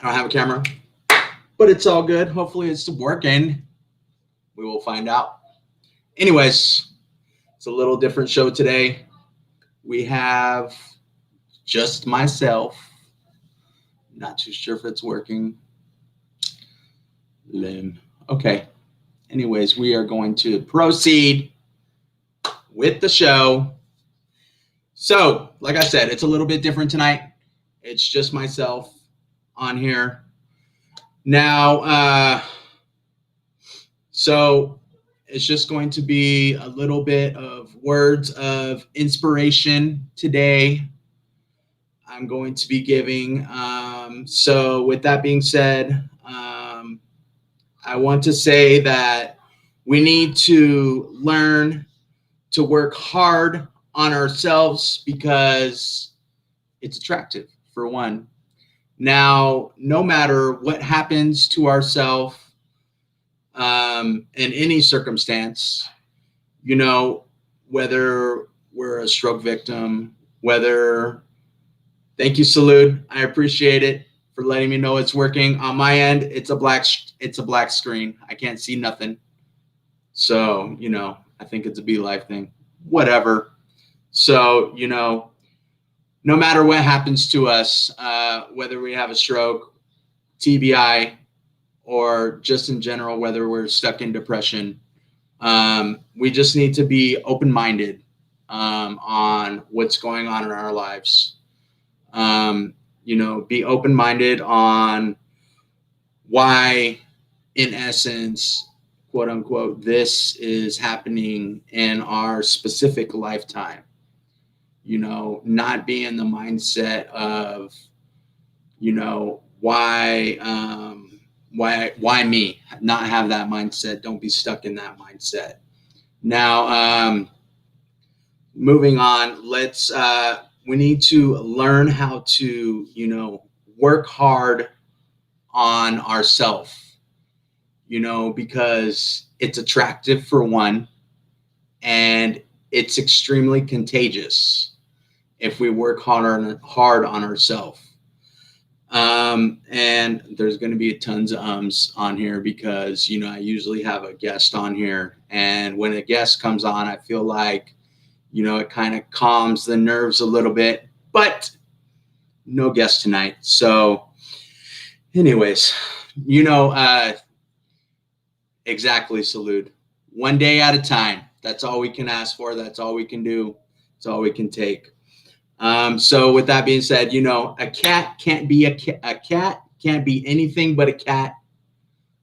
I don't have a camera, but it's all good. Hopefully it's working. We will find out. Anyways, it's a little different show today. We have just myself. Not too sure if it's working. Lim. Okay. Anyways, we are going to proceed with the show. So, like I said, it's a little bit different tonight. It's just myself on here. Now, so it's just going to be a little bit of words of inspiration today. I'm going to be giving. So with that being said, I want to say that we need to learn to work hard on ourselves because it's attractive, for one. Now, no matter what happens to ourselves in any circumstance, you know, whether we're a stroke victim, whether, thank you, Salud. I appreciate it for letting me know it's working. On my end, it's a black screen. I can't see nothing. So, you know, I think it's a Be Life thing. Whatever. So, you know, no matter what happens to us, whether we have a stroke, TBI, or just in general, whether we're stuck in depression, we just need to be open-minded on what's going on in our lives. You know, be open-minded on why, in essence, quote unquote, this is happening in our specific lifetime. You know, not be in the mindset of, you know, why me? Not have that mindset. Don't be stuck in that mindset. Now, moving on, we need to learn how to, you know, work hard on ourselves, you know, because it's attractive, for one, and it's extremely contagious if we work hard on ourselves. And there's going to be tons of ums on here because, you know, I usually have a guest on here, and when a guest comes on, I feel like, you know, it kind of calms the nerves a little bit, but no guest tonight. So anyways, you know, exactly, Salute. One day at a time. That's all we can ask for. That's all we can do. That's all we can take. So with that being said, you know, a cat can't be a cat can't be anything but a cat.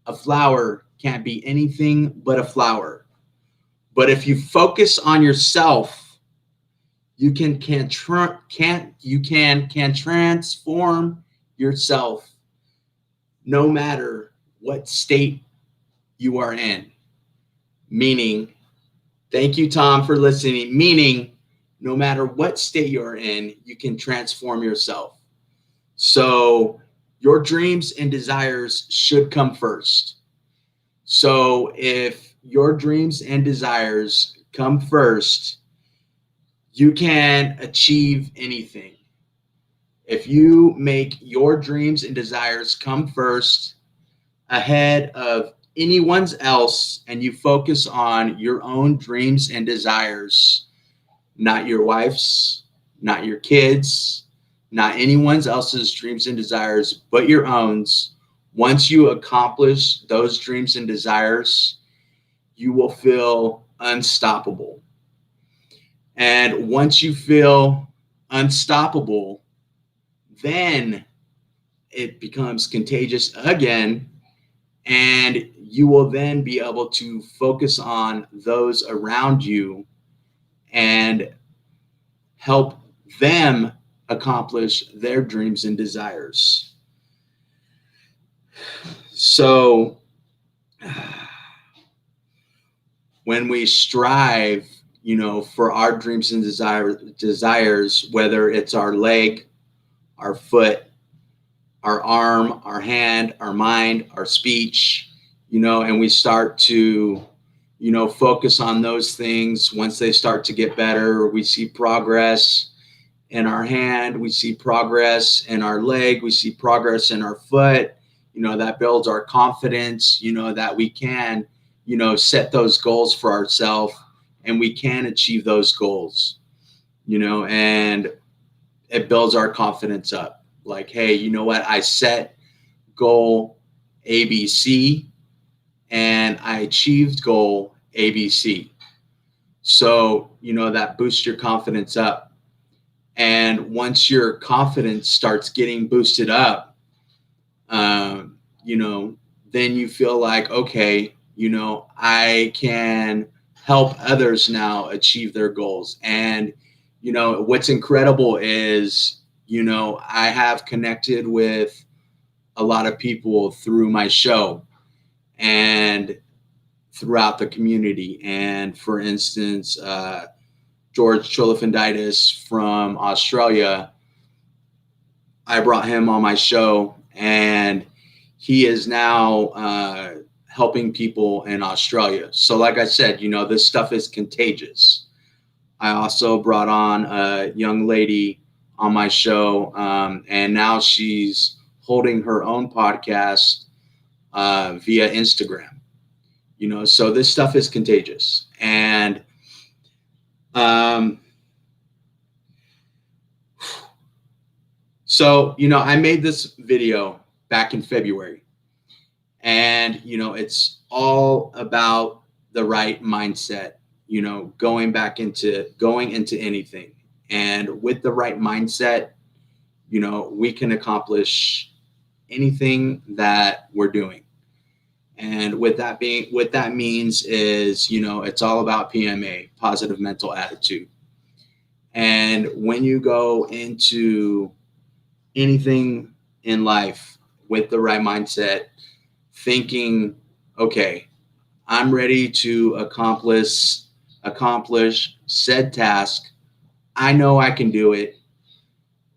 A flower can't be anything but a flower. But if you focus on yourself, you can transform yourself no matter what state you are in. Meaning, thank you, Tom, for listening. Meaning, no matter what state you're in, you can transform yourself. So your dreams and desires should come first. So if your dreams and desires come first, you can achieve anything. If you make your dreams and desires come first ahead of anyone's else, and you focus on your own dreams and desires, not your wife's, not your kids, not anyone else's dreams and desires, but your own. Once you accomplish those dreams and desires, you will feel unstoppable. And once you feel unstoppable, then it becomes contagious again, and you will then be able to focus on those around you and help them accomplish their dreams and desires. So when we strive, you know, for our dreams and desires, whether it's our leg, our foot, our arm, our hand, our mind, our speech, you know, and we start to, you know, focus on those things. Once they start to get better, we see progress, in our hand, we see progress in our leg, we see progress in our foot. That builds our confidence, that we can, set those goals for ourselves and we can achieve those goals, and it builds our confidence up. Like, hey, you know what? I set goal ABC and I achieved goal ABC. So, that boosts your confidence up. And once your confidence starts getting boosted up, um, you know, then you feel like, okay, I can help others now achieve their goals. And, what's incredible is, I have connected with a lot of people through my show and throughout the community. And for instance, George Cholifanditis from Australia, I brought him on my show, and he is now helping people in Australia. So, like I said, this stuff is contagious. I also brought on a young lady on my show, and now she's holding her own podcast via Instagram. So this stuff is contagious. And so, I made this video back in February, and, it's all about the right mindset, going into anything. And with the right mindset, we can accomplish anything that we're doing. And what that means is, it's all about PMA, positive mental attitude. And when you go into anything in life with the right mindset, thinking, okay, I'm ready to accomplish said task. I know I can do it.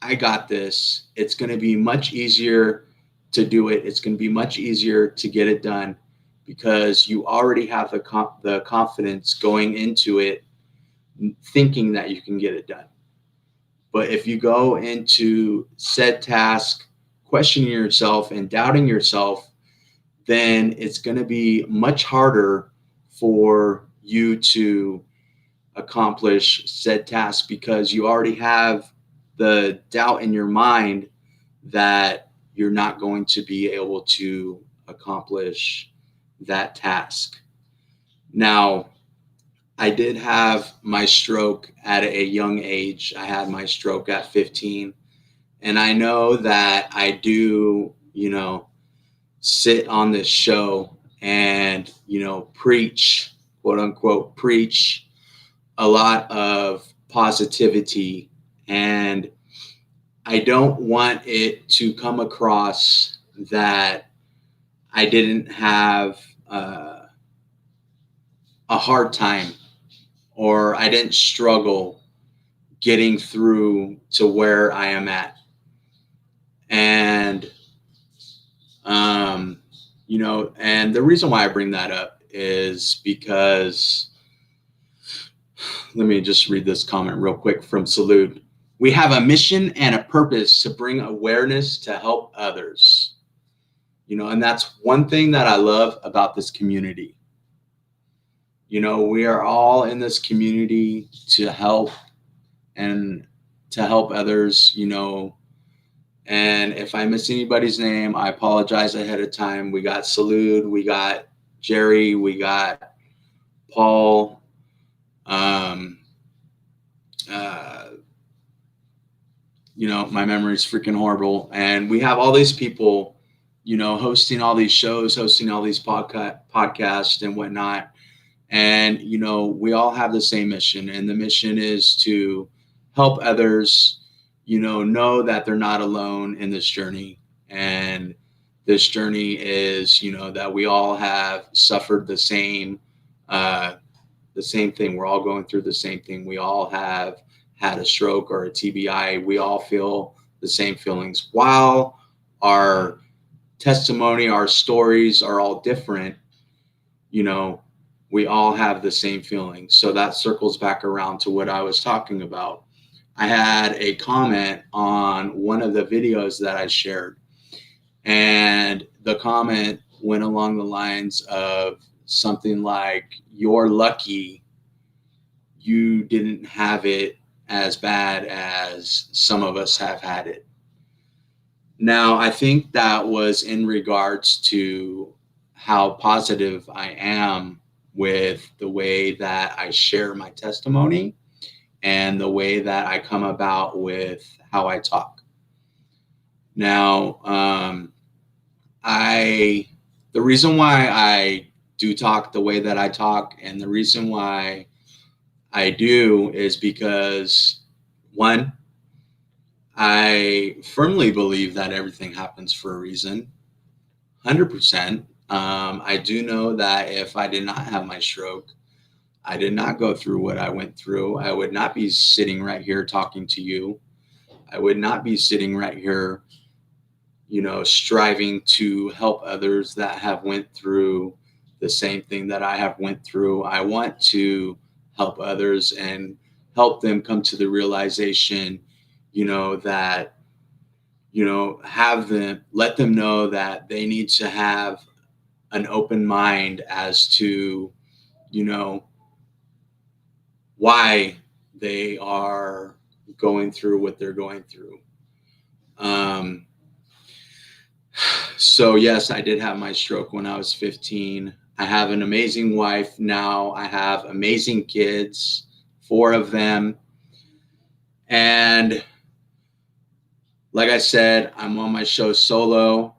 I got this. It's going to be much easier to do it. It's going to be much easier to get it done because you already have the confidence going into it, thinking that you can get it done. But if you go into said task, questioning yourself and doubting yourself, then it's going to be much harder for you to accomplish said task because you already have the doubt in your mind that you're not going to be able to accomplish that task. Now, I did have my stroke at a young age. I had my stroke at 15. And I know that I do, sit on this show and, preach, quote unquote, preach a lot of positivity. And I don't want it to come across that I didn't have a hard time or I didn't struggle getting through to where I am at. And, and the reason why I bring that up is because, let me just read this comment real quick from Salute. We have a mission and a purpose to bring awareness to help others. And that's one thing that I love about this community. We are all in this community to help and to help others, and if I miss anybody's name, I apologize ahead of time. We got Salud, we got Jerry, we got Paul, my memory's freaking horrible. And we have all these people, hosting all these shows, hosting all these podcasts and whatnot. And, we all have the same mission. And the mission is to help others, know that they're not alone in this journey. And this journey is, that we all have suffered the same thing. We're all going through the same thing. We all have had a stroke or a TBI. We all feel the same feelings. While our testimony, our stories are all different, we all have the same feelings. So that circles back around to what I was talking about. I had a comment on one of the videos that I shared, and the comment went along the lines of something like, "You're lucky you didn't have it as bad as some of us have had it." Now, I think that was in regards to how positive I am with the way that I share my testimony and the way that I come about with how I talk. Now, I the reason why I do talk the way that I talk, and the reason why I do, is because, one, I firmly believe that everything happens for a reason, 100%. I do know that if I did not have my stroke, I did not go through what I went through, I would not be sitting right here talking to you. I would not be sitting right here, striving to help others that have went through the same thing that I have went through. I want to help others and help them come to the realization, that, have them, let them know that they need to have an open mind as to, you know, why they are going through what they're going through. Um, so yes, I did have my stroke when I was 15. I have an amazing wife now. I have amazing kids, 4 of them. And like I said, I'm on my show solo.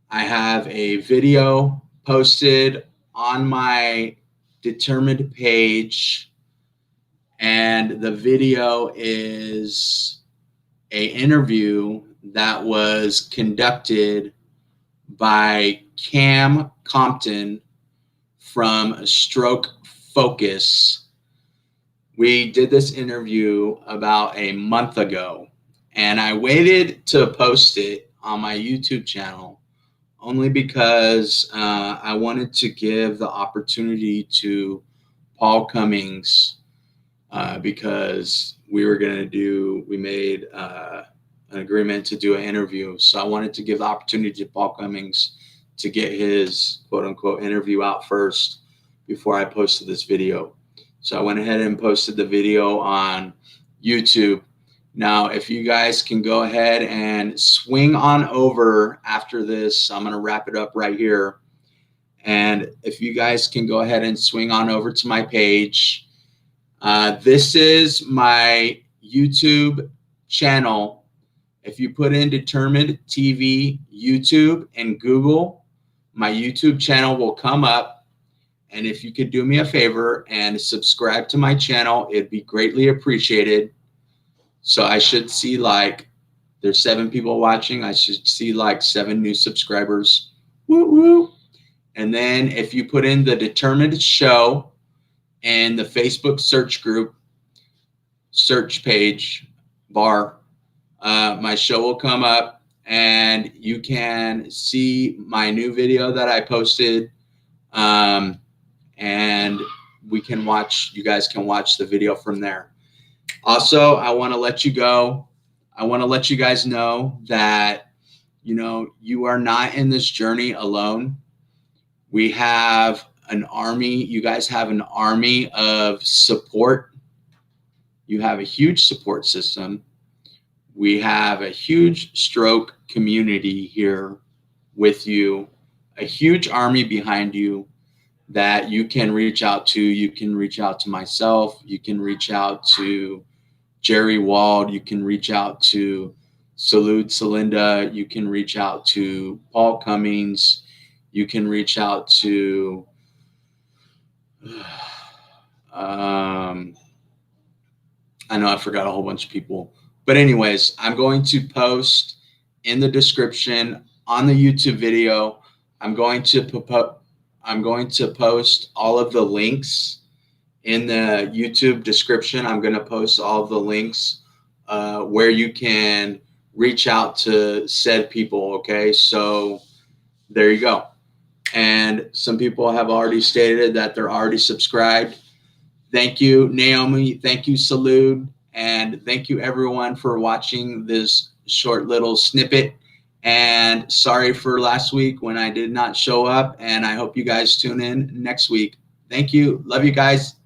I have a video posted on my Determined page, and the video is a interview that was conducted by Cam Compton from Stroke Focus. We did this interview about a month ago, and I waited to post it on my YouTube channel only because I wanted to give the opportunity to Paul Cummings, because we made an agreement to do an interview. So I wanted to give the opportunity to Paul Cummings to get his quote unquote interview out first before I posted this video. So I went ahead and posted the video on YouTube. Now, if you guys can go ahead and swing on over after this, I'm going to wrap it up right here. And if you guys can go ahead and swing on over to my page, this is my YouTube channel. If you put in Determined TV YouTube and Google, my YouTube channel will come up. And if you could do me a favor and subscribe to my channel, it'd be greatly appreciated. So I should see there's 7 people watching. I should see 7 new subscribers. Woo woo. And then if you put in the Determined Show and the Facebook search group, search page bar, my show will come up and you can see my new video that I posted. And you guys can watch the video from there. Also, I want to let you go. I want to let you guys know that, you are not in this journey alone. We have an army. You guys have an army of support. You have a huge support system. We have a huge stroke community here with you, a huge army behind you that you can reach out to. You can reach out to myself. You can reach out to Jerry Wald. You can reach out to Salud Celinda. You can reach out to Paul Cummings. You can reach out to I know I forgot a whole bunch of people. But anyways, I'm going to post in the description on the YouTube video. I'm going to post all of the links in the YouTube description. I'm going to post all of the links where you can reach out to said people. Okay, so there you go. And some people have already stated that they're already subscribed. Thank you, Naomi. Thank you, Salud. And thank you everyone for watching this short little snippet. And sorry for last week when I did not show up. And I hope you guys tune in next week. Thank you. Love you guys.